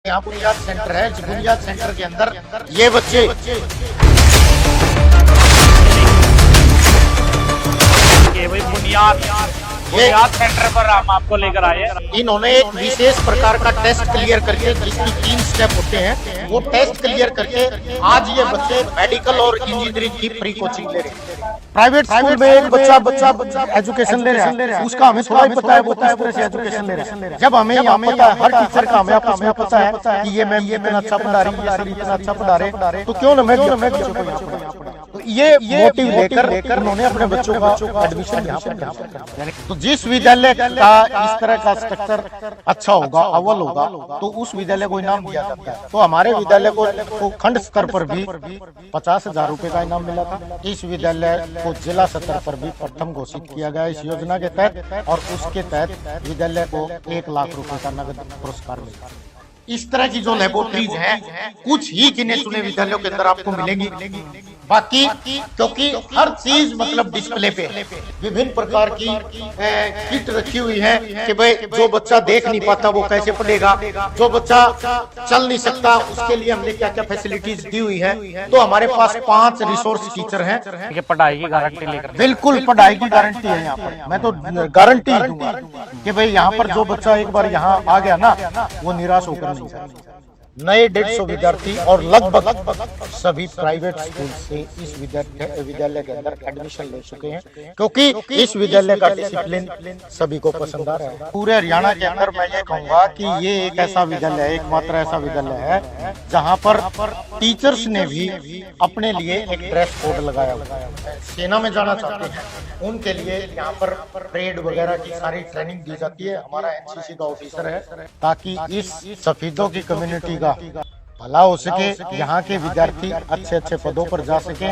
यहाँ बुनियाद सेंटर है। बुनियाद सेंटर के अंदर ये बच्चे वही बुनियाद सेंटर पर हम आपको लेकर आए हैं। इन्होंने एक विशेष प्रकार का टेस्ट क्लियर करके, जिसकी 3 स्टेप होते हैं, वो टेस्ट क्लियर करके आज ये बच्चे मेडिकल और इंजीनियरिंग की फ्री कोचिंग ले रहे हैं। प्राइवेट स्कूल में एक बच्चा एजुकेशन ले रहा है, उसका हमें थोड़ा ही पता है वो किस तरह से एजुकेशन ले रहा है। जब हमें यहाँ पता है, हर टीचर का हमें आपस में पता है कि ये मैम ये इतना अच्छा पढ़ा रही है, ये इतना अच्छा पढ़ा रहे, तो क्यों ना मैं बच्चों को यहाँ पढ़ा। तो ये मोटिव लेकर उन्होंने अपने बच्चों का एडमिशन यहाँ पर। तो जिस विद्यालय का इस तरह का स्ट्रक्चर अच्छा होगा, अव्वल होगा, तो उस विद्यालय को इनाम दिया जाता है। तो हमारे विद्यालय को खंड स्तर पर भी 50,000 रुपए का इनाम मिला था। इस विद्यालय को जिला स्तर पर भी प्रथम घोषित किया गया इस योजना के तहत, और उसके तहत विद्यालय को 1 लाख रुपए का नगद पुरस्कार मिला। इस तरह की जो लेबोरेटरीज हैं, कुछ ही गिने चुने विद्यालयों के अंदर आपको मिलेंगी। बाकी क्योंकि हर चीज मतलब डिस्प्ले पे विभिन्न प्रकार की किट रखी हुई है कि भाई जो बच्चा देख नहीं पाता वो कैसे पढ़ेगा, जो बच्चा चल नहीं सकता उसके लिए हमने क्या क्या फैसिलिटीज दी हुई है। तो हमारे पास 5 रिसोर्स टीचर हैं। पढ़ाई की गारंटी लेकर, बिल्कुल पढ़ाई की गारंटी है यहाँ पर। मैं तो गारंटी दूंगा कि भाई यहाँ पर जो बच्चा एक बार यहाँ आ गया ना, वो निराश होकर नहीं जाएगा। नए 150 विद्यार्थी और लगभग सभी प्राइवेट स्कूल से इस विद्यालय के अंदर एडमिशन ले चुके हैं, क्योंकि इस विद्यालय का डिसिप्लिन सभी को पसंद आ रहा है। पूरे हरियाणा के अंदर मैं ये कहूँगा कि ये एक ऐसा विद्यालय है, एकमात्र ऐसा विद्यालय है जहाँ पर टीचर्स ने भी अपने लिए एक ड्रेस कोड लगाया हुआ है। सेना में जाना चाहते हैं उनके लिए यहाँ पर परेड वगैरह की सारी ट्रेनिंग दी जाती है। हमारा एनसीसी का ऑफिसर है, ताकि इस सफेदों की कम्युनिटी का भला हो सके, यहाँ के विद्यार्थी अच्छे अच्छे पदों पर जा सके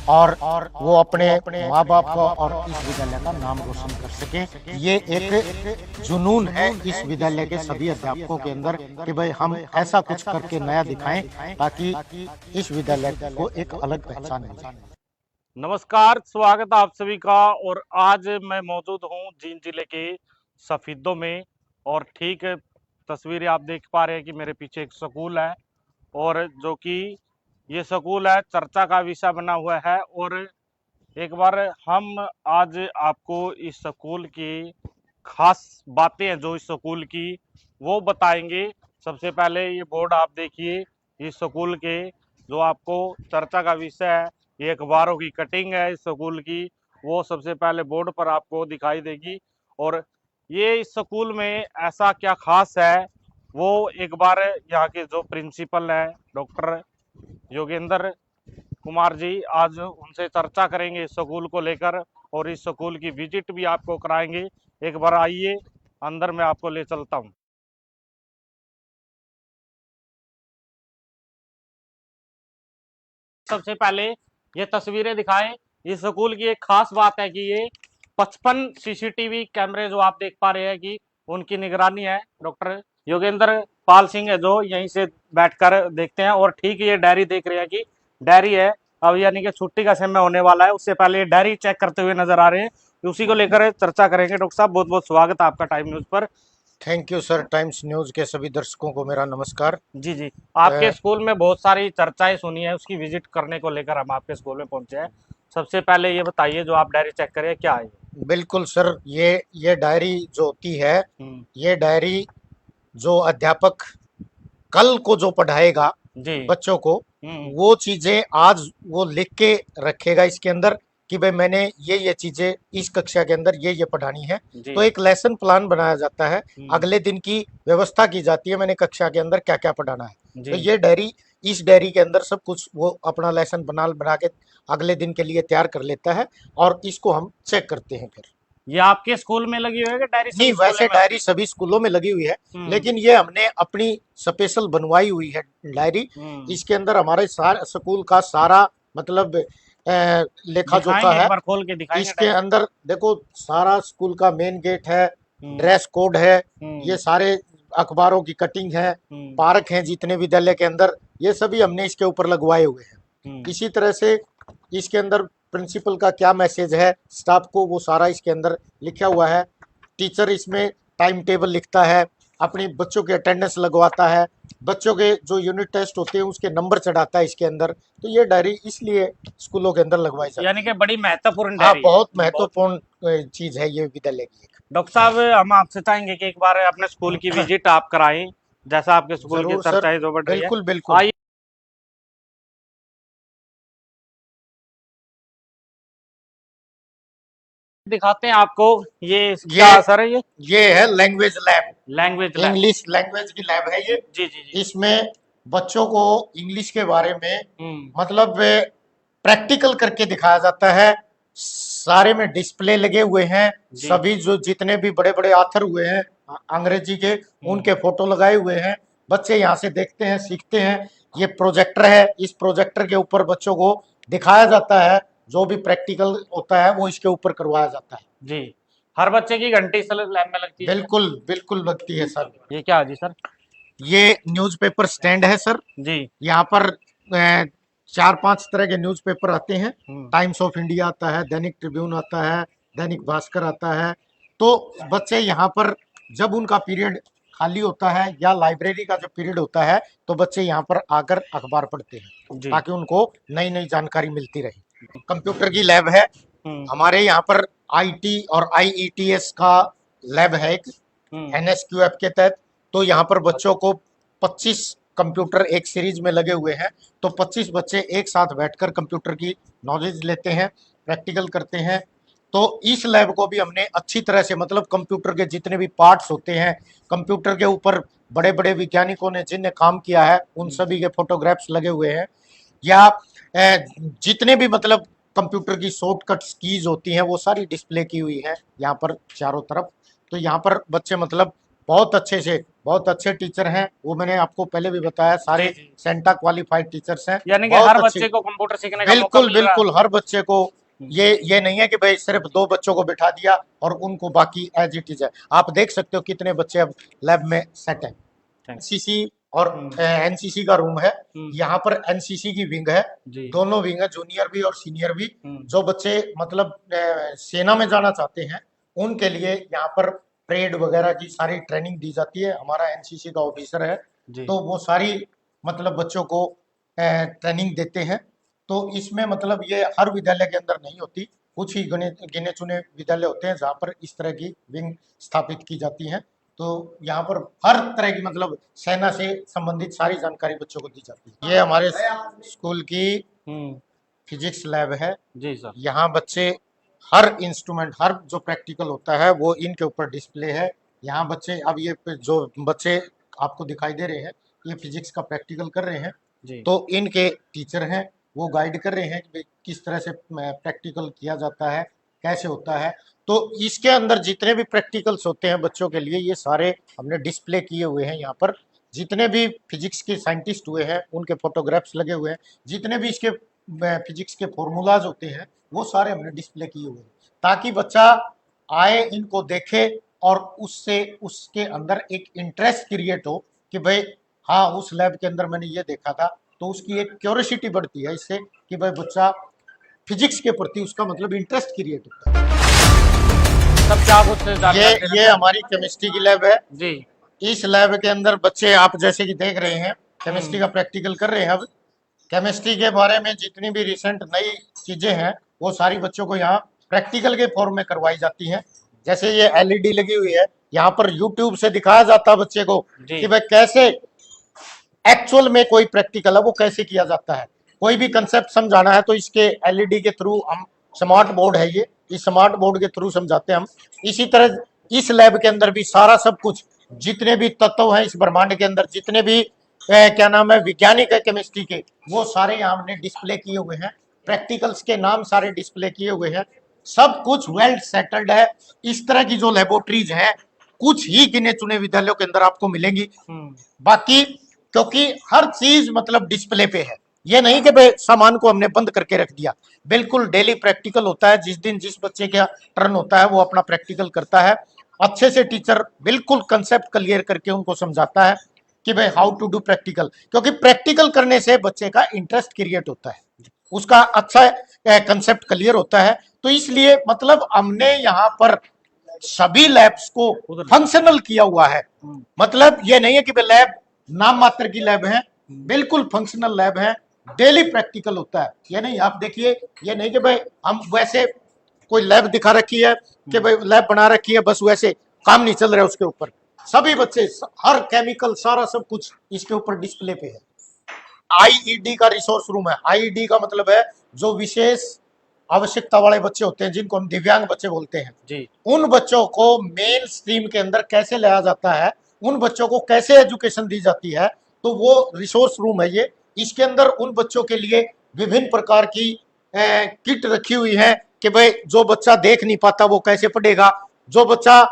और वो अपने माँ बाप का और इस विद्यालय का नाम रोशन कर सके। ये एक जुनून है इस विद्यालय के सभी अध्यापकों के अंदर कि भाई हम ऐसा कुछ करके नया दिखाएं, ताकि इस विद्यालय को एक अलग पहचान मिल जाए। नमस्कार, स्वागत है आप सभी का। और आज मैं मौजूद हूँ जींद जिले के सफीदों में, और ठीक तस्वीरें आप देख पा रहे हैं कि मेरे पीछे एक स्कूल है, और जो कि ये स्कूल है चर्चा का विषय बना हुआ है। और एक बार हम आज आपको इस स्कूल की खास बातें हैं जो इस स्कूल की वो बताएंगे। सबसे पहले ये बोर्ड आप देखिए, इस स्कूल के जो आपको चर्चा का विषय है, ये अखबारों की कटिंग है इस स्कूल की, वो सबसे पहले बोर्ड पर आपको दिखाई देगी। और ये इस स्कूल में ऐसा क्या खास है, वो एक बार यहाँ के जो प्रिंसिपल हैं डॉक्टर योगेंद्र कुमार जी, आज उनसे चर्चा करेंगे इस स्कूल को लेकर, और इस स्कूल की विजिट भी आपको कराएंगे। एक बार आइए, अंदर मैं आपको ले चलता हूँ। सबसे पहले ये तस्वीरें दिखाएं। इस स्कूल की एक खास बात है कि ये 55 सीसीटीवी कैमरे जो आप देख पा रहे हैं कि उनकी निगरानी है। डॉक्टर योगेंद्र पाल सिंह है जो यहीं से बैठकर देखते हैं। और ठीक ये डायरी देख रहे हैं कि डायरी है, अब यानी कि छुट्टी का समय होने वाला है, उससे पहले ये डायरी चेक करते हुए नजर आ रहे हैं। उसी को लेकर चर्चा करेंगे। डॉक्टर साहब, बहुत बहुत स्वागत है आपका टाइम न्यूज पर। Thank you sir. Times news के सभी दर्शकों को मेरा नमस्कार। जी जी, आपके स्कूल में बहुत सारी चर्चाएं सुनी है, उसकी विजिट करने को लेकर हम आपके स्कूल में पहुंचे हैं। सबसे पहले ये बताइए, जो आप डायरी चेक करें क्या है? बिल्कुल सर, ये डायरी जो होती है, ये डायरी जो अध्यापक कल को जो पढ़ाएगा जी बच्चों को, वो चीजें आज वो लिख के रखेगा इसके अंदर कि भाई मैंने ये चीजें इस कक्षा के अंदर ये पढ़ानी है। तो एक लेसन प्लान बनाया जाता है, अगले दिन की व्यवस्था की जाती है, मैंने कक्षा के अंदर क्या क्या पढ़ाना है। तो ये डायरी, इस डायरी के अंदर सब कुछ वो अपना लेसन बना के अगले दिन के लिए तैयार कर लेता है, और इसको हम चेक करते हैं। फिर ये आपके स्कूल में लगी हुई है डायरी? नहीं, वैसे डायरी सभी स्कूलों में लगी हुई है, लेकिन ये हमने अपनी स्पेशल बनवाई हुई है डायरी। इसके अंदर हमारे स्कूल का सारा मतलब लेखा जोखा है। खोल के दिखाएंगे। इसके अंदर देखो, सारा स्कूल का मेन गेट है, ड्रेस कोड है, ये सारे अखबारों की कटिंग है, पार्क हैं जितने विद्यालय के अंदर, ये सभी हमने इसके ऊपर लगवाए हुए हैं। इसी तरह से इसके अंदर प्रिंसिपल का क्या मैसेज है स्टाफ को, वो सारा इसके अंदर लिखा हुआ है। टीचर इसमें टाइम टेबल लिखता है, अपनी बच्चों की अटेंडेंस लगवाता है, बच्चों के जो यूनिट टेस्ट होते हैं उसके नंबर चढ़ाता है इसके अंदर। तो ये डायरी इसलिए स्कूलों के अंदर लगवाई जाती यानी कि बड़ी महत्वपूर्ण है। हाँ, डायरी है। बहुत महत्वपूर्ण चीज है ये विद्यालय की एक। डॉक्टर साहब, हम आपसे चाहेंगे कि एक बार अपने स्कूल की विजिट आप कराएं, जैसा आपके स्कूल की जरूर सर, चर्चाएं जो बढ़ रही है। बिल्कुल बिल्कुल। आइए दिखाते हैं आपको, ये क्या ये असर है ये। ये है language lab, language lab. English language की लैब है ये। जी जी जी। इसमें बच्चों को इंग्लिश के बारे में हम्म। मतलब प्रैक्टिकल करके दिखाया जाता है। सारे में डिस्प्ले लगे हुए हैं, जी। सभी जो जितने भी बड़े बड़े ऑथर हुए हैं अंग्रेजी के, उनके फोटो लगाए हुए हैं। बच्चे यहाँ से देखते हैं, सीखते हैं। ये प्रोजेक्टर है, इस प्रोजेक्टर के ऊपर बच्चों को दिखाया जाता है, जो भी प्रैक्टिकल होता है वो इसके ऊपर करवाया जाता है। जी। हर बच्चे की घंटी इस लैब में लगती है? बिल्कुल बिल्कुल लगती है सर। ये क्या है जी सर? ये न्यूज़पेपर स्टैंड है सर। जी। यहाँ पर 4-5 तरह के न्यूज़पेपर आते हैं। हम्म। टाइम्स ऑफ इंडिया आता है, दैनिक ट्रिब्यून आता है, दैनिक भास्कर आता है। तो बच्चे यहाँ पर जब उनका पीरियड खाली होता है या लाइब्रेरी का जब पीरियड होता है तो बच्चे यहाँ पर आकर अखबार पढ़ते हैं, जी। ताकि उनको नई नई जानकारी मिलती रहे। कंप्यूटर की लैब है हम्म। हमारे यहाँ पर। आईटी और आईईटीएस का लैब है एक, एनएसक्यूएफ के तहत। तो यहाँ पर बच्चों को 25 कंप्यूटर एक सीरीज में लगे हुए हैं। तो 25 बच्चे एक साथ बैठकर कंप्यूटर की नॉलेज लेते हैं, प्रैक्टिकल करते हैं। तो इस लैब को भी हमने अच्छी तरह से, मतलब कंप्यूटर के जितने भी पार्ट्स होते हैं, कंप्यूटर के ऊपर बड़े बड़े वैज्ञानिकों ने जिनने काम किया है उन सभी के फोटोग्राफ्स लगे हुए हैं। या जितने भी मतलब कंप्यूटर की शॉर्टकट कीज होती हैं वो सारी डिस्प्ले की हुई है यहाँ पर चारों तरफ। तो यहाँ पर बच्चे मतलब बहुत अच्छे से, बहुत अच्छे टीचर हैं। वो मैंने आपको पहले भी बताया, सारे सेंटा क्वालिफाइड टीचर्स हैं। यानी कि बहुत हर अच्छे, बच्चे को कंप्यूटर सीखने का मौका बिल्कुल मिल रहा है। बिल्कुल हर बच्चे को। ये नहीं है कि भाई सिर्फ 2 बच्चों को बिठा दिया और उनको बाकी एज इट इज है। आप देख सकते हो कितने बच्चे अब लैब में सेट हैं। एनसीसी और एनसीसी का रूम है यहाँ पर। एनसीसी की विंग है, दोनों विंग है, जूनियर भी और सीनियर भी। जो बच्चे मतलब सेना में जाना चाहते हैं उनके लिए यहाँ पर परेड वगैरह की सारी ट्रेनिंग दी जाती है। हमारा एनसीसी का ऑफिसर है, तो वो सारी मतलब बच्चों को ट्रेनिंग देते हैं। तो इसमें मतलब ये हर विद्यालय के अंदर नहीं होती, कुछ ही गिने चुने विद्यालय होते हैं जहाँ पर इस तरह की विंग स्थापित की जाती है। तो यहाँ पर हर तरह की मतलब सेना से संबंधित सारी जानकारी बच्चों को दी जाती है। ये हमारे स्कूल की फिजिक्स लैब है जी सर। यहाँ बच्चे हर इंस्ट्रूमेंट, हर जो प्रैक्टिकल होता है वो इनके ऊपर डिस्प्ले है। यहाँ बच्चे, अब ये जो बच्चे आपको दिखाई दे रहे हैं ये फिजिक्स का प्रैक्टिकल कर रहे हैं जी। तो इनके टीचर हैं, वो गाइड कर रहे हैं कि किस तरह से प्रैक्टिकल किया जाता है, कैसे होता है। तो इसके अंदर जितने भी प्रैक्टिकल्स होते हैं बच्चों के लिए ये सारे हमने डिस्प्ले किए हुए हैं यहाँ पर। जितने भी फिजिक्स के साइंटिस्ट हुए हैं उनके फोटोग्राफ्स लगे हुए हैं, जितने भी इसके फिजिक्स के फॉर्मूलाज होते हैं वो सारे हमने डिस्प्ले किए हुए हैं, ताकि बच्चा आए, इनको देखे और उससे उसके अंदर एक इंटरेस्ट क्रिएट हो कि भाई हाँ उस लैब के अंदर मैंने ये देखा था। तो उसकी एक क्यूरियोसिटी बढ़ती है इससे कि भाई बच्चा फिजिक्स के प्रति उसका मतलब इंटरेस्ट क्रिएट होता है। तब क्या कुछ ये हमारी केमिस्ट्री की लैब है जी। इस लैब के अंदर बच्चे आप जैसे कि देख रहे हैं केमिस्ट्री का प्रैक्टिकल कर रहे हैं। अब केमिस्ट्री के बारे में जितनी भी रिसेंट नई चीजें हैं वो सारी बच्चों को यहाँ प्रैक्टिकल के फॉर्म में करवाई जाती हैं। जैसे ये एलईडी लगी हुई है, यहाँ पर यूट्यूब से दिखाया जाता है बच्चे को कि भाई कैसे एक्चुअल में कोई प्रैक्टिकल है वो कैसे किया जाता है। कोई भी कंसेप्ट समझाना है तो इसके एलईडी के थ्रू हम, स्मार्ट बोर्ड है ये, इस स्मार्ट बोर्ड के थ्रू समझाते हैं हम। इसी तरह इस लैब के अंदर भी सारा सब कुछ, जितने भी तत्व हैं इस ब्रह्मांड के अंदर, जितने भी क्या नाम है वैज्ञानिक है केमिस्ट्री के, वो सारे यहाँ हमने डिस्प्ले किए हुए हैं। प्रैक्टिकल्स के नाम सारे डिस्प्ले किए हुए हैं। सब कुछ वेल सेटल्ड है। इस तरह की जो लेबोरेटरीज हैं कुछ ही गिने चुने विद्यालयों के अंदर आपको मिलेंगी। बाकी क्योंकि हर चीज मतलब डिस्प्ले पे है, ये नहीं कि भाई सामान को हमने बंद करके रख दिया। बिल्कुल डेली प्रैक्टिकल होता है, जिस दिन जिस बच्चे का टर्न होता है वो अपना प्रैक्टिकल करता है। अच्छे से टीचर बिल्कुल कंसेप्ट क्लियर करके उनको समझाता है कि भाई हाउ टू डू प्रैक्टिकल, क्योंकि प्रैक्टिकल करने से बच्चे का इंटरेस्ट क्रिएट होता है, उसका अच्छा कंसेप्ट क्लियर होता है। तो इसलिए मतलब हमने यहाँ पर सभी लैब्स को फंक्शनल किया हुआ है। मतलब ये नहीं है कि लैब नाम मात्र की लैब है, बिल्कुल फंक्शनल लैब है, डेली प्रैक्टिकल होता है। ये नहीं, आप देखिए, ये नहीं कि भाई हम वैसे कोई लैब दिखा रखी है कि भाई लैब बना रखी है, बस वैसे काम नहीं चल रहा है उसके ऊपर। सभी बच्चे हर केमिकल सारा सब कुछ इसके ऊपर डिस्प्ले पे है। आईईडी का रिसोर्स रूम है। आईईडी का मतलब है जो विशेष आवश्यकता वाले बच्चे होते हैं, जिनको हम दिव्यांग बच्चे बोलते हैं जी, उन बच्चों को मेन स्ट्रीम के अंदर कैसे लाया जाता है, उन बच्चों को कैसे एजुकेशन दी जाती है, तो वो रिसोर्स रूम है ये। इसके अंदर उन बच्चों के लिए विभिन्न प्रकार की किट रखी हुई है कि भाई जो बच्चा देख नहीं पाता वो कैसे पढ़ेगा, जो बच्चा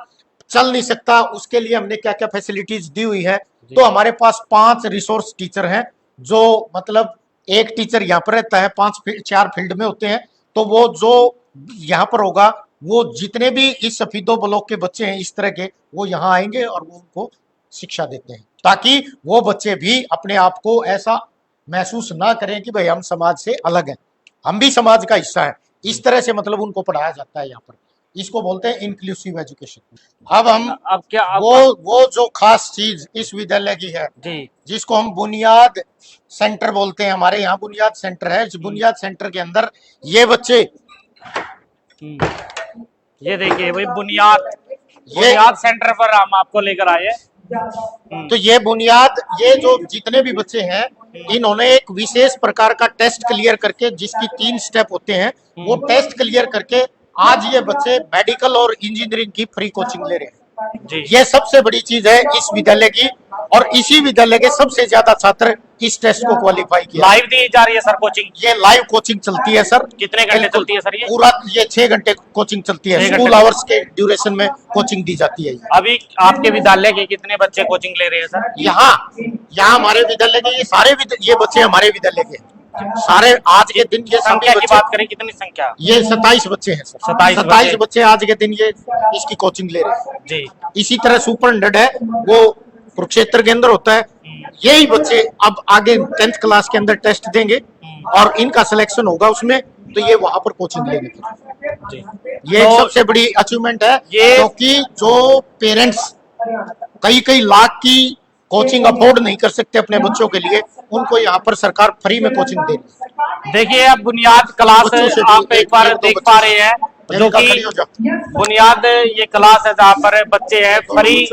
चल नहीं सकता उसके लिए हमने क्या क्या फैसिलिटीज दी हुई है। तो हमारे पास 5 रिसोर्स टीचर हैं, जो मतलब एक टीचर यहाँ पर रहता है, 4 फील्ड में होते हैं। तो वो जो यहाँ पर होगा, वो जितने भी इस सफीदो ब्लॉक के बच्चे हैं इस तरह के, वो यहाँ आएंगे और वो उनको शिक्षा देते हैं, ताकि वो बच्चे भी अपने आप को ऐसा महसूस ना करें कि भाई हम समाज से अलग हैं, हम भी समाज का हिस्सा है। इस तरह से मतलब उनको पढ़ाया जाता है यहाँ पर। इसको बोलते हैं इंक्लूसिव एजुकेशन। अब हम अब क्या वो जो खास चीज इस विद्यालय की है जी, जिसको हम बुनियाद सेंटर बोलते हैं, हमारे यहाँ बुनियाद सेंटर है। इस बुनियाद सेंटर के अंदर ये बच्चे, ये देखिए भाई बुनियाद सेंटर पर हम आपको लेकर आए हैं। तो ये जो जितने भी बच्चे हैं, इन्होंने एक विशेष प्रकार का टेस्ट क्लियर करके, जिसकी 3 स्टेप होते हैं, वो टेस्ट क्लियर करके आज ये बच्चे मेडिकल और इंजीनियरिंग की फ्री कोचिंग ले रहे हैं जी। ये सबसे बड़ी चीज है इस विद्यालय की। और इसी विद्यालय के सबसे ज्यादा छात्र इस टेस्ट को क्वालिफाई किया। लाइव दी जा रही है सर कोचिंग? ये लाइव कोचिंग चलती है सर। कितने घंटे चलती है सर ये? पूरा ये 6 घंटे कोचिंग चलती है। स्कूल आवर्स के ड्यूरेशन में कोचिंग दी जाती है। अभी आपके विद्यालय के कितने बच्चे कोचिंग ले रहे हैं सर? यहाँ हमारे विद्यालय के ये बच्चे हमारे विद्यालय के सारे आज के दिन ये संख्या की बात करें, कितनी संख्या? ये 27 बच्चे हैं सर। 27 बच्चे आज के दिन ये इसकी कोचिंग ले रहे हैं जी। इसी तरह सुपरिटेंडेंट है वो कुरुक्षेत्र के अंदर होता है। यही बच्चे अब आगे 10th क्लास के अंदर टेस्ट देंगे और इनका सिलेक्शन होगा उसमें, तो ये वहां पर कोचिंग लेंगे जी। ये तो सबसे बड़ी अचीवमेंट है, ये क्योंकि जो पेरेंट्स कई लाख की कोचिंग अफोर्ड नहीं कर सकते अपने बच्चों के लिए, उनको यहाँ पर सरकार फ्री में कोचिंग दे रही है। देखिए अब बुनियाद क्लास आप एक बार देख पा रहे हैं, जो कि बुनियाद ये क्लास है जहाँ पर बच्चे हैं, फ्री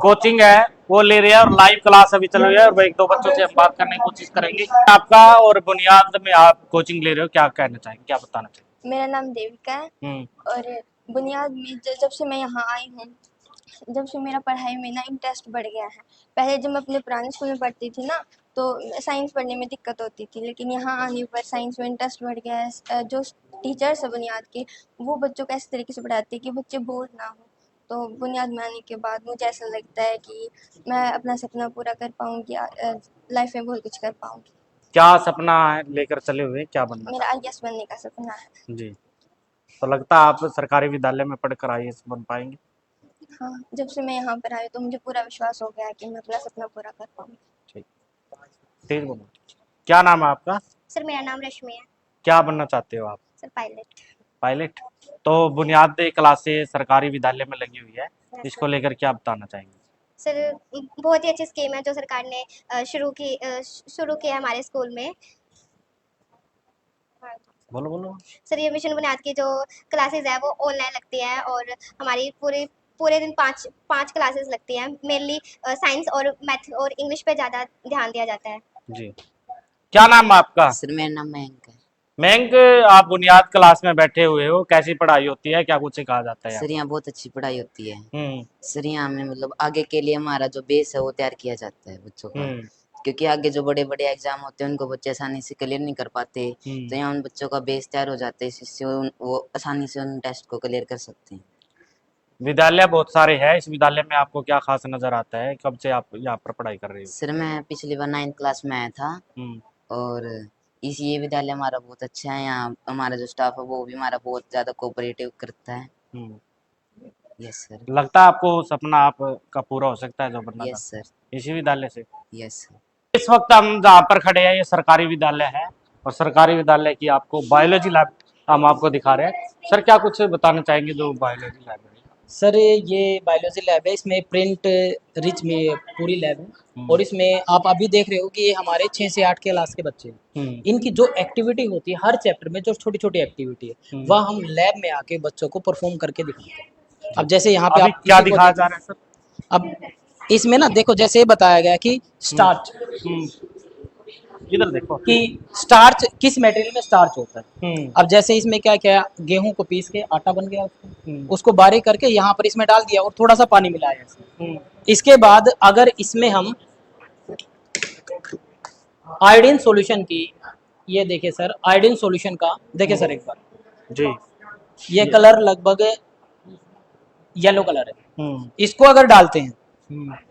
कोचिंग है वो ले रहे हैं और लाइव क्लास अभी चल रही है। और 1-2 बच्चों से हम बात करने की कोशिश करेंगे। आपका और बुनियाद में आप कोचिंग ले रहे हो, क्या कहना चाहेंगे, क्या बताना चाहेंगे? मेरा नाम देविका है और बुनियाद में जब से मैं यहाँ आई हूँ, जब से मेरा पढ़ाई में ना इंटरेस्ट बढ़ गया है। पहले जब मैं अपने पुराने स्कूल में पढ़ती थी ना, तो साइंस पढ़ने में दिक्कत होती थी, लेकिन यहाँ आने पर साइंस में इंटरेस्ट बढ़ गया है। जो टीचर्स है बुनियाद के, वो बच्चों को ऐसे तरीके से पढ़ाते हैं कि बच्चे बोर ना हो। तो बुनियाद में आने के बाद मुझे ऐसा लगता है कि मैं अपना सपना पूरा कर पाऊँगी, लाइफ में बहुत कुछ कर पाऊँगी। क्या सपना है लेकर चले हुए, क्या बनना? मेरा आईएएस बनने का सपना है जी। तो लगता है आप सरकारी विद्यालय में पढ़कर आईएएस बन पाएंगे? हाँ, जब से मैं यहाँ पर आई तो मुझे पूरा विश्वास हो गया है कि मैं अपना सपना पूरा कर पाऊँगी। ठीक, तेज बोलो। क्या नाम है आपका? सर मेरा नाम रश्मि है। क्या बनना चाहते हो आप? Sir pilot. पायलट। तो बुनियाद क्लासेस सरकारी विद्यालय में लगी हुई है, इसको लेकर क्या बताना चाहेंगे? सर बहुत ही अच्छी स्कीम है जो सरकार ने शुरू किया है हमारे स्कूल में। बोलो बोलो। सर ये मिशन बुनियाद की जो क्लासेस है वो ऑनलाइन लगती है और हमारी पूरे दिन पाँच क्लासेस लगती हैं। मेनली साइंस और मैथ और इंग्लिश पे ज़्यादा ध्यान दिया जाता है। जी। क्या नाम है आपका? सर मेरा नाम मयंक है। मयंक, आप बुनियाद क्लास में बैठे हुए हो, कैसी पढ़ाई होती है, क्या कुछ सिखाया जाता है? सर यहाँ बहुत अच्छी पढ़ाई होती है। सर यहाँ में मतलब आगे के लिए हमारा जो बेस है वो तैयार किया जाता है बच्चों का, क्योंकि आगे जो बड़े बड़े एग्जाम होते हैं उनको बच्चे आसानी से क्लियर नहीं कर पाते। तो यहाँ उन बच्चों का बेस तैयार हो जाता है, इससे वो आसानी से उन टेस्ट को क्लियर कर सकते हैं। विद्यालय बहुत सारे हैं, इस विद्यालय में आपको क्या खास नजर आता है? कब से आप यहाँ पर पढ़ाई कर रहे हो? सर मैं पिछली बार 9th क्लास में आया था और ये विद्यालय हमारा बहुत अच्छा है। यहाँ हमारा जो स्टाफ है वो भी हमारा बहुत ज्यादा कोऑपरेटिव करता है। Yes sir. लगता है आपको सपना आपका पूरा हो सकता है जो बनना था? Yes sir. इसी विद्यालय से? Yes sir. इस वक्त हम जहाँ पर खड़े हैं ये सरकारी विद्यालय है और सरकारी विद्यालय की आपको बायोलॉजी लैब हम आपको दिखा रहे हैं। सर क्या कुछ बताना चाहेंगे जो बायोलॉजी लैब है? सर ये बायोलॉजी लैब है, इसमें प्रिंट रिच में पूरी लैब है और इसमें आप अभी देख रहे हो कि ये हमारे 6 से 8 क्लास के बच्चे हैं। इनकी जो एक्टिविटी होती है हर चैप्टर में, जो छोटी छोटी एक्टिविटी है वह हम लैब में आके बच्चों को परफॉर्म करके दिखाते हैं। अब जैसे यहाँ पे अभी आप क्या इसी को दिखाया जा रहा है सर? अब इसमें ना देखो, जैसे ये बताया गया कि स्टार्च इधर देखो कि स्टार्च किस मटेरियल में स्टार्च होता है। अब जैसे इसमें क्या क्या, गेहूं को पीस के आटा बन गया, उसको बारीक करके यहाँ पर इसमें डाल दिया और थोड़ा सा पानी मिलाया इसमें। इसके बाद अगर इसमें हम आयोडीन सॉल्यूशन की, ये देखिए सर आयोडीन सॉल्यूशन का, देखिए सर एक बार जी, ये कलर लगभग येलो कलर है, इसको अगर डालते हैं,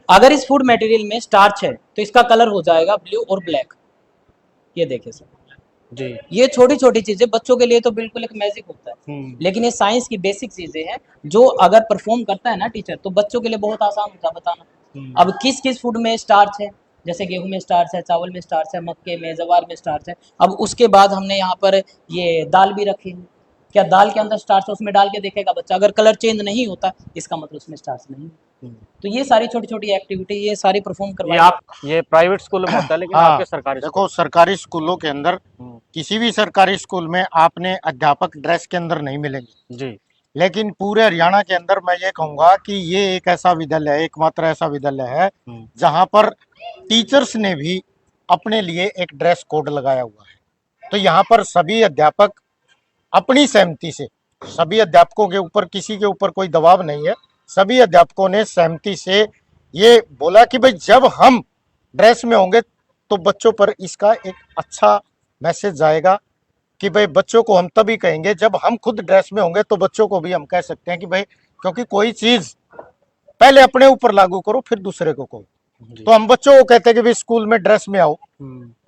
अगर इस फूड मटेरियल में स्टार्च है तो इसका कलर हो जाएगा ब्लू और ब्लैक। ये देखिए सर जी, ये छोटी छोटी चीजें बच्चों के लिए तो बिल्कुल एक मैजिक होता है, लेकिन ये साइंस की बेसिक चीजें हैं जो अगर परफॉर्म करता है ना टीचर तो बच्चों के लिए बहुत आसान होता है बताना। अब किस किस फूड में स्टार्च है, जैसे गेहूं में स्टार्च है, चावल में स्टार्च है, मक्के में, जवार में स्टार्च है। अब उसके बाद हमने यहाँ पर ये दाल भी रखी है, क्या दाल के अंदर स्टार्च है उसमें डाल के देखेगा बच्चा, अगर कलर चेंज नहीं होता इसका मतलब उसमें स्टार्च नहीं है। तो ये सारी छोटी छोटी एक्टिविटी ये सारी परफॉर्म ये करवाई। आप ये प्राइवेट स्कूल में होता है, लेकिन हाँ, आपके सरकारी देखो सरकारी स्कूलों के अंदर, किसी भी सरकारी स्कूल में आपने अध्यापक ड्रेस के अंदर नहीं मिलेंगे जी, लेकिन पूरे हरियाणा के अंदर मैं ये कहूंगा कि ये एक ऐसा विद्यालय है, एकमात्र ऐसा विद्यालय है जहां पर टीचर्स ने भी अपने लिए एक ड्रेस कोड लगाया हुआ है। तो यहाँ पर सभी अध्यापक अपनी सहमति से, सभी अध्यापकों के ऊपर किसी के ऊपर कोई दबाव नहीं है, सभी अध्यापकों ने सहमति से ये बोला कि भाई जब हम ड्रेस में होंगे तो बच्चों पर इसका एक अच्छा मैसेज जाएगा कि भाई बच्चों को हम तभी कहेंगे जब हम खुद ड्रेस में होंगे, तो बच्चों को भी हम कह सकते हैं कि भाई, क्योंकि कोई चीज पहले अपने ऊपर लागू करो फिर दूसरे को कहो। तो हम बच्चों को कहते हैं कि भाई स्कूल में ड्रेस में आओ।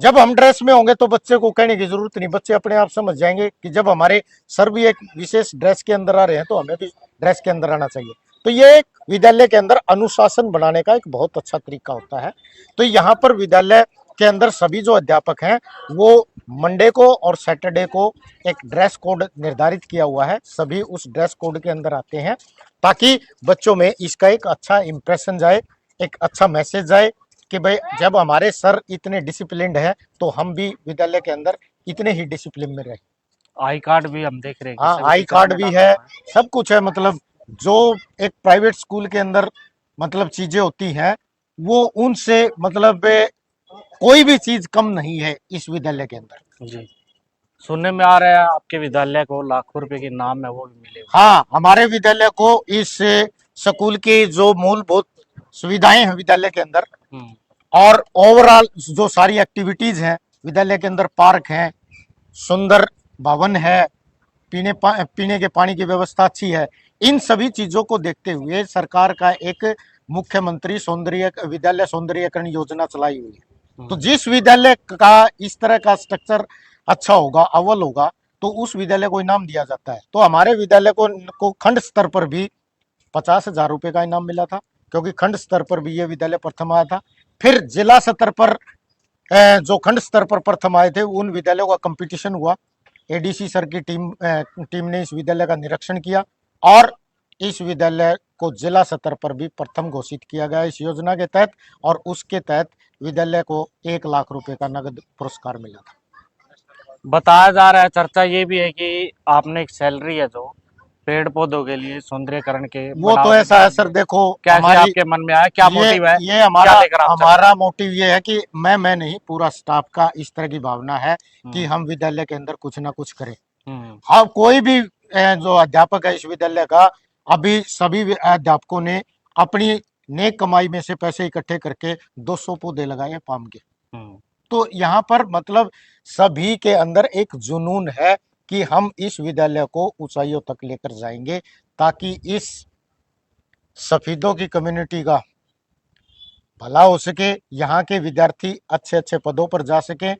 जब हम ड्रेस में होंगे तो बच्चे को कहने की जरूरत नहीं, बच्चे अपने आप समझ जाएंगे कि जब हमारे सर भी एक विशेष ड्रेस के अंदर आ रहे हैं तो हमें भी ड्रेस के अंदर आना चाहिए। तो ये एक विद्यालय के अंदर अनुशासन बनाने का एक बहुत अच्छा तरीका होता है। तो यहाँ पर विद्यालय के अंदर सभी जो अध्यापक हैं वो मंडे को और सैटरडे को एक ड्रेस कोड निर्धारित किया हुआ है, सभी उस ड्रेस कोड के अंदर आते हैं ताकि बच्चों में इसका एक अच्छा इंप्रेशन जाए, एक अच्छा मैसेज जाए कि भाई जब हमारे सर इतने डिसिप्लिन्ड है तो हम भी विद्यालय के अंदर इतने ही डिसिप्लिन में रहे। आई कार्ड भी हम देख रहे हैं। हाँ, आई कार्ड भी है, सब कुछ है। मतलब जो एक प्राइवेट स्कूल के अंदर मतलब चीजें होती हैं वो उनसे मतलब कोई भी चीज कम नहीं है इस विद्यालय के अंदर। जी, सुनने में आ रहा है आपके विद्यालय को लाखों रुपए के नाम है वो भी मिले। हाँ, हमारे विद्यालय को इस स्कूल की जो मूलभूत सुविधाएं हैं विद्यालय के अंदर और ओवरऑल जो सारी एक्टिविटीज हैं विद्यालय के अंदर, पार्क है, सुंदर भवन है, पीने के पानी की व्यवस्था अच्छी है, इन सभी चीजों को देखते हुए सरकार का एक मुख्यमंत्री विद्यालय सौंदर्यीकरण योजना चलाई हुई है। तो जिस विद्यालय का इस तरह का स्ट्रक्चर अच्छा होगा, अव्वल होगा, तो उस विद्यालय को इनाम दिया जाता है। तो हमारे विद्यालय को खंड स्तर पर भी 50,000 रुपए का इनाम मिला था, क्योंकि खंड स्तर पर भी ये विद्यालय प्रथम आया था। फिर जिला स्तर पर जो खंड स्तर पर प्रथम आए थे उन विद्यालयों का कंपटीशन हुआ। एडीसी सर की टीम ने इस विद्यालय का निरीक्षण किया और इस विद्यालय को जिला स्तर पर भी प्रथम घोषित किया गया इस योजना के तहत, और उसके तहत विद्यालय को 1 लाख रुपए का नगद पुरस्कार मिला था। बताया जा रहा है, चर्चा ये भी है कि आपने एक सैलरी है जो पेड़ पौधों के लिए सौंदर्यकरण के, वो तो ऐसा है सर, देखो क्या आपके मन में आया, क्या मोटिव है? ये हमारा मोटिव ये है कि मैं नहीं, पूरा स्टाफ का इस तरह की भावना है कि हम विद्यालय के अंदर कुछ ना कुछ करें। हाँ, कोई भी जो अध्यापक है इस विद्यालय का, अभी सभी अध्यापकों ने अपनी नेक कमाई में से पैसे इकट्ठे करके 200 पौधे लगाए पाम के। तो यहाँ पर मतलब सभी के अंदर एक जुनून है कि हम इस विद्यालय को ऊंचाइयों तक लेकर जाएंगे, ताकि इस सफीदों की कम्युनिटी का भला हो सके, यहाँ के विद्यार्थी अच्छे अच्छे पदों पर जा सके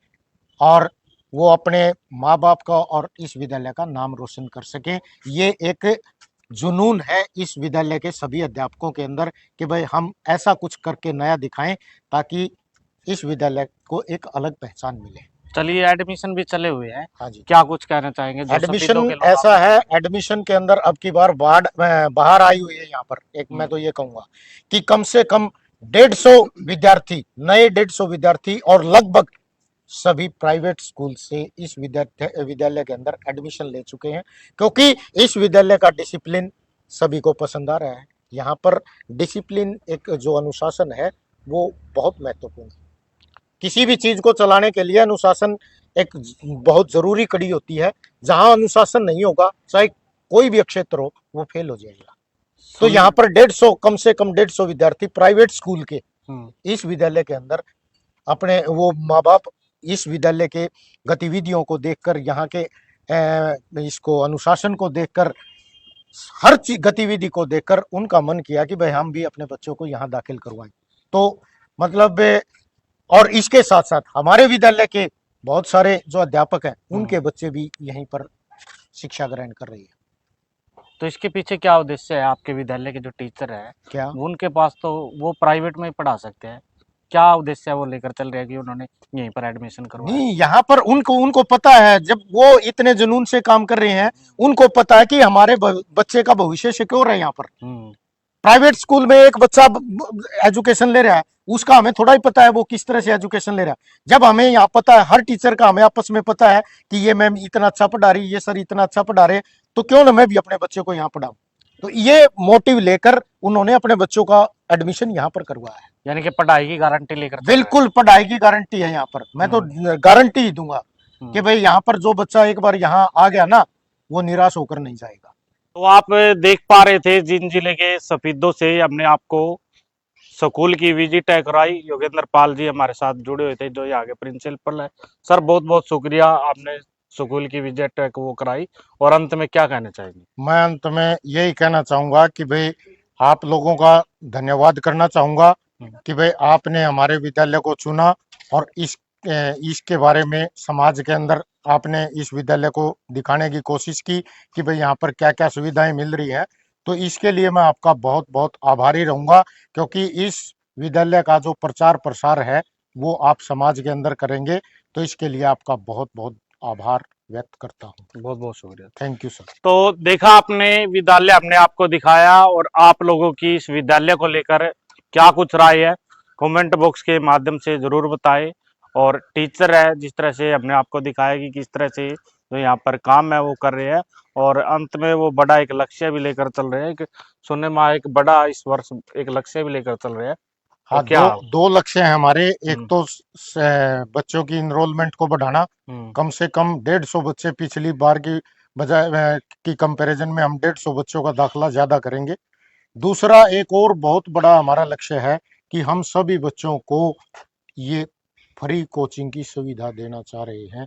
और वो अपने माँ बाप का और इस विद्यालय का नाम रोशन कर सके। ये एक जुनून है इस विद्यालय के सभी अध्यापकों के अंदर कि भाई हम ऐसा कुछ करके नया दिखाएं ताकि इस विद्यालय को एक अलग पहचान मिले। चलिए एडमिशन भी चले हुए हैं, हाँ जी। क्या कुछ कहना चाहेंगे जो एडमिशन सफेदों के लोग ऐसा है, एडमिशन के अंदर अब की बार बाहर आई हुई है यहाँ पर एक, मैं तो ये कहूंगा कि कम से कम 150 विद्यार्थी, नए 150 विद्यार्थी और लगभग सभी प्राइवेट स्कूल से इस विद्यालय के अंदर एडमिशन ले चुके हैं, क्योंकि इस विद्यालय का डिसिप्लिन सभी को पसंद आ रहा है। यहाँ पर डिसिप्लिन, एक जो अनुशासन है वो बहुत महत्वपूर्ण है। किसी भी चीज को चलाने के लिए अनुशासन एक बहुत जरूरी कड़ी होती है। जहां अनुशासन नहीं होगा, चाहे कोई भी क्षेत्र हो, वो फेल हो जाएगा। तो यहाँ पर 150, कम से कम 150 विद्यार्थी प्राइवेट स्कूल के इस विद्यालय के अंदर अपने वो माँ बाप इस विद्यालय के गतिविधियों को देखकर, यहाँ के इसको अनुशासन को देखकर, हर चीज गतिविधि को देखकर उनका मन किया कि भाई हम भी अपने बच्चों को यहाँ दाखिल करवाएं। तो मतलब, और इसके साथ साथ हमारे विद्यालय के बहुत सारे जो अध्यापक हैं उनके बच्चे भी यहीं पर शिक्षा ग्रहण कर रही है। तो इसके पीछे क्या उद्देश्य है? आपके विद्यालय के जो टीचर है क्या उनके पास तो वो प्राइवेट में ही पढ़ा सकते हैं, क्या उद्देश्य है वो लेकर चल रहे हैं कि उन्होंने यहीं पर एडमिशन करवाया? नहीं, यहाँ पर उनको पता है, जब वो इतने जुनून से काम कर रहे हैं, उनको पता है कि हमारे बच्चे का भविष्य सिक्योर है। यहाँ पर प्राइवेट स्कूल में एक बच्चा एजुकेशन ले रहा है, उसका हमें थोड़ा ही पता है वो किस तरह से एजुकेशन ले रहा है। जब हमें यहाँ पता है, हर टीचर का हमें आपस में पता है कि ये मैम इतना अच्छा पढ़ा रही, ये सर इतना अच्छा पढ़ा रहे, तो क्यों ना मैं भी अपने बच्चे को यहाँ पढ़ाऊं। तो ये मोटिव लेकर उन्होंने अपने बच्चों का एडमिशन यहाँ पर करवाया है। यानी कि पढ़ाई की गारंटी लेकर? बिल्कुल पढ़ाई की गारंटी है यहाँ पर। मैं तो गारंटी ही दूंगा कि भाई यहाँ पर जो बच्चा एक बार यहाँ आ गया ना, वो निराश होकर नहीं जाएगा। तो आप देख पा रहे थे जींद जिले के सफीदों से हमने आपको स्कूल की विजिट कराई। योगेंद्र पाल जी हमारे साथ जुड़े हुए थे, जो यहाँ के प्रिंसिपल है। सर बहुत बहुत शुक्रिया, आपने स्कूल की विजिट वो कराई। और अंत में क्या कहना चाहेंगे? मैं अंत में यही कहना चाहूंगा कि भाई आप लोगों का धन्यवाद करना चाहूंगा कि भाई आपने हमारे विद्यालय को चुना और इसके बारे में समाज के अंदर आपने इस विद्यालय को दिखाने की कोशिश की कि भाई यहाँ पर क्या क्या सुविधाएं मिल रही है। तो इसके लिए मैं आपका बहुत बहुत आभारी रहूंगा, क्योंकि इस विद्यालय का जो प्रचार प्रसार है वो आप समाज के अंदर करेंगे। तो इसके लिए आपका बहुत बहुत आभार व्यक्त करता हूँ। बहुत बहुत शुक्रिया, थैंक यू सर। तो देखा आपने विद्यालय हमने आपको दिखाया, और आप लोगों की इस विद्यालय को लेकर क्या कुछ राय है कमेंट बॉक्स के माध्यम से जरूर बताएं। और टीचर है, जिस तरह से हमने आपको दिखाया कि किस तरह से जो यहाँ पर काम है वो कर रहे हैं, और अंत में वो बड़ा एक लक्ष्य भी लेकर चल रहे हैं। सुनने में एक बड़ा इस वर्ष एक लक्ष्य भी लेकर चल रहे हैं। हाँ, तो क्या दो लक्ष्य हैं हमारे। एक तो बच्चों की इनरोलमेंट को बढ़ाना, कम से कम 150 बच्चे, पिछली बार की बजाय की कंपैरिजन में हम 150 बच्चों का दाखला ज्यादा करेंगे। दूसरा एक और बहुत बड़ा हमारा लक्ष्य है कि हम सभी बच्चों को ये फ्री कोचिंग की सुविधा देना चाह रहे हैं।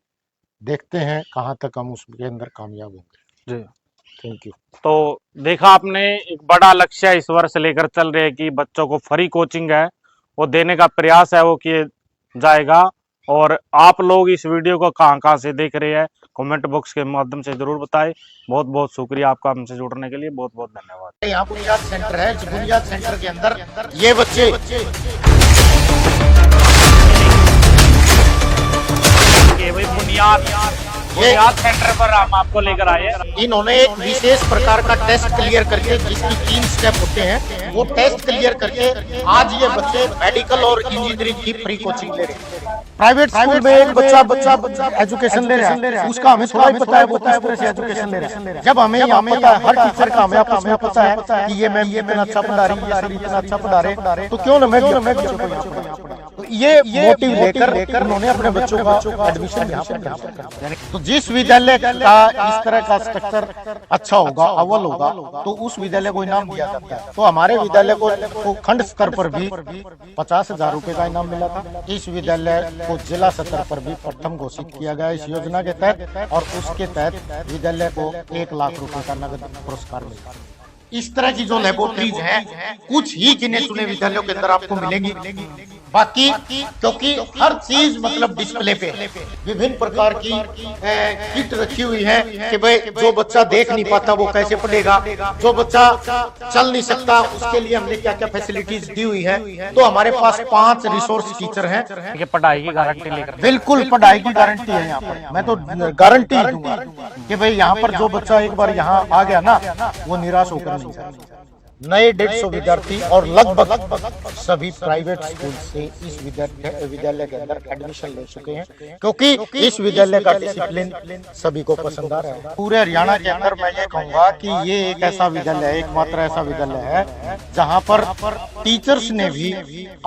देखते हैं कहां तक हम उसके अंदर कामयाब होंगे। जी, थैंक यू। तो देखा आपने एक बड़ा लक्ष्य इस वर्ष लेकर चल रहे हैं कि बच्चों को फ्री कोचिंग है वो देने का प्रयास है वो किया जाएगा। और आप लोग इस वीडियो को कहां से देख रहे हैं कमेंट बॉक्स के माध्यम से जरूर बताएं। बहुत बहुत शुक्रिया आपका हमसे जुड़ने के लिए, बहुत बहुत धन्यवाद। यहाँ बुनियाद सेंटर है, इस बुनियाद सेंटर के अंदर ये बच्चे बुनियाद सेंटर पर हम आपको लेकर आए हैं। इन्होंने एक विशेष प्रकार का टेस्ट क्लियर करके, जिसकी 3 स्टेप होते हैं, वो टेस्ट क्लियर करके आज ये बच्चे मेडिकल और इंजीनियरिंग की फ्री कोचिंग ले रहे हैं। प्राइवेट स्कूल में एक बच्चा एजुकेशन ले रहा है, उसका हमें थोड़ा ही पता है वो किस तरह से एजुकेशन ले रहा है। जब हमें यहाँ पता है, हर टीचर का हमें आपस में पता है कि ये मैम इतना अच्छा पढ़ा रही, ये सर इतना अच्छा पढ़ा रहे, तो क्यों ना मैं बच्चों को यहाँ पढ़ाऊं। तो ये मोटिव लेकर उन्होंने अपने बच्चों का एडमिशन यहाँ पर। तो जिस विद्यालय का इस तरह का स्ट्रक्चर अच्छा होगा, अव्वल होगा, तो उस विद्यालय को इनाम दिया जाता है। तो हमारे विद्यालय को खंड स्तर पर भी 50,000 रुपए का इनाम मिला था। इस विद्यालय को जिला स्तर पर भी प्रथम घोषित किया गया इस योजना के तहत, और उसके तहत विद्यालय को 1 लाख रुपए का नगद पुरस्कार मिला। इस तरह की जो लेबोरेटरीज हैं कुछ ही गिने चुने विद्यालयों के अंदर आपको मिलेंगी। बाकी क्योंकि हर चीज मतलब डिस्प्ले पे है। विभिन्न प्रकार की किट रखी हुई है कि भाई जो बच्चा देख नहीं पाता वो कैसे पढ़ेगा, जो बच्चा चल नहीं सकता उसके लिए हमने क्या क्या फैसिलिटीज दी हुई है। तो हमारे पास 5 रिसोर्स टीचर हैं। ठीक है, पढ़ाई की गारंटी लेकर बिल्कुल पढ़ाई की गारंटी है यहाँ पर। मैं तो गारंटी दूंगा कि भाई यहाँ पर जो बच्चा एक बार यहाँ आ गया ना वो निराश होकर नहीं जाएगा। नए 150 विद्यार्थी और लगभग सभी प्राइवेट स्कूल से इस विद्यालय के अंदर एडमिशन ले चुके हैं, क्योंकि इस विद्यालय का डिसिप्लिन सभी को पसंद आ रहा है। पूरे हरियाणा के अंदर मैं ये कहूंगा कि ये एक ऐसा विद्यालय है, एकमात्र ऐसा विद्यालय है जहाँ पर टीचर्स ने भी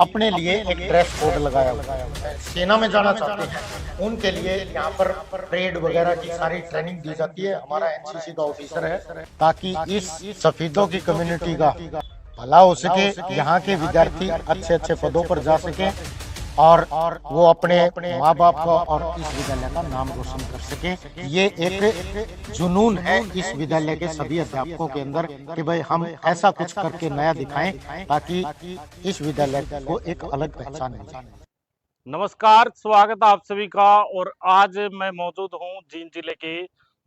अपने लिए एक ड्रेस कोड लगाया हुआ है। सेना में जाना चाहते हैं उनके लिए यहाँ पर परेड वगैरह की सारी ट्रेनिंग दी जाती है। हमारा एनसीसी का ऑफिसर है ताकि इस सफेदों की कम्युनिटी का भला हो सके, यहाँ के विद्यार्थी अच्छे अच्छे पदों पर जा सके और वो अपने माँ बाप का और इस विद्यालय का नाम रोशन कर सके। ये एक जुनून है इस विद्यालय के सभी अध्यापकों के अंदर कि भाई हम ऐसा कुछ करके नया दिखाएं ताकि इस विद्यालय को एक अलग पहचान मिल जाए। नमस्कार, स्वागत आप सभी का। और आज मैं मौजूद हूं जींद जिले के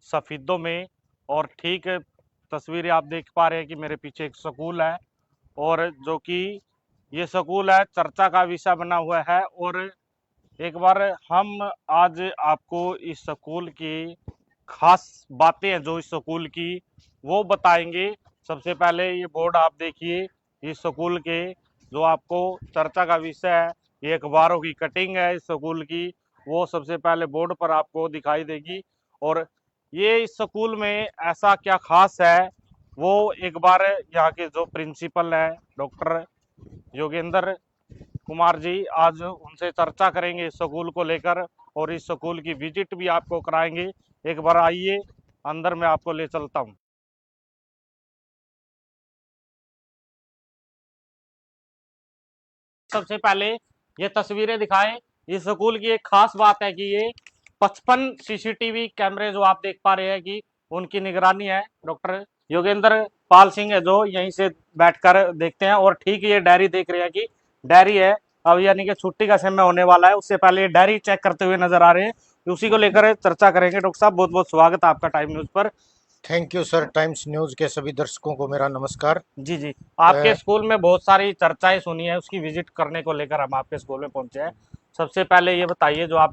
सफीदों में और ठीक तस्वीरें आप देख पा रहे हैं कि मेरे पीछे एक स्कूल है और जो कि ये स्कूल है चर्चा का विषय बना हुआ है। और एक बार हम आज आपको इस स्कूल की खास बातें हैं जो इस स्कूल की वो बताएंगे। सबसे पहले ये बोर्ड आप देखिए, इस स्कूल के जो आपको चर्चा का विषय है, ये अखबारों की कटिंग है इस स्कूल की, वो सबसे पहले बोर्ड पर आपको दिखाई देगी। और ये इस स्कूल में ऐसा क्या खास है वो एक बार यहाँ के जो प्रिंसिपल है डॉक्टर योगेंद्र कुमार जी, आज उनसे चर्चा करेंगे इस स्कूल को लेकर और इस स्कूल की विजिट भी आपको कराएंगे। एक बार आइए अंदर मैं आपको ले चलता हूँ। सबसे पहले ये तस्वीरें दिखाएं। इस स्कूल की एक खास बात है कि ये 55 सीसीटीवी कैमरे जो आप देख पा रहे हैं कि उनकी निगरानी है। डॉक्टर योगेंद्र पाल सिंह है जो यहीं से बैठकर देखते हैं। और ठीक ये डायरी देख रहे हैं कि डायरी है, अब यानी कि छुट्टी का समय होने वाला है, उससे पहले ये डायरी चेक करते हुए नजर आ रहे हैं। उसी को लेकर चर्चा करेंगे। डॉक्टर साहब बहुत बहुत स्वागत है आपका टाइम न्यूज पर। Thank you sir. Times news के सभी दर्शकों को मेरा नमस्कार। जी जी, आपके स्कूल में बहुत सारी चर्चाएं सुनी है, उसकी विजिट करने को लेकर हम आपके स्कूल में पहुंचे हैं। सबसे पहले ये बताइए जो आप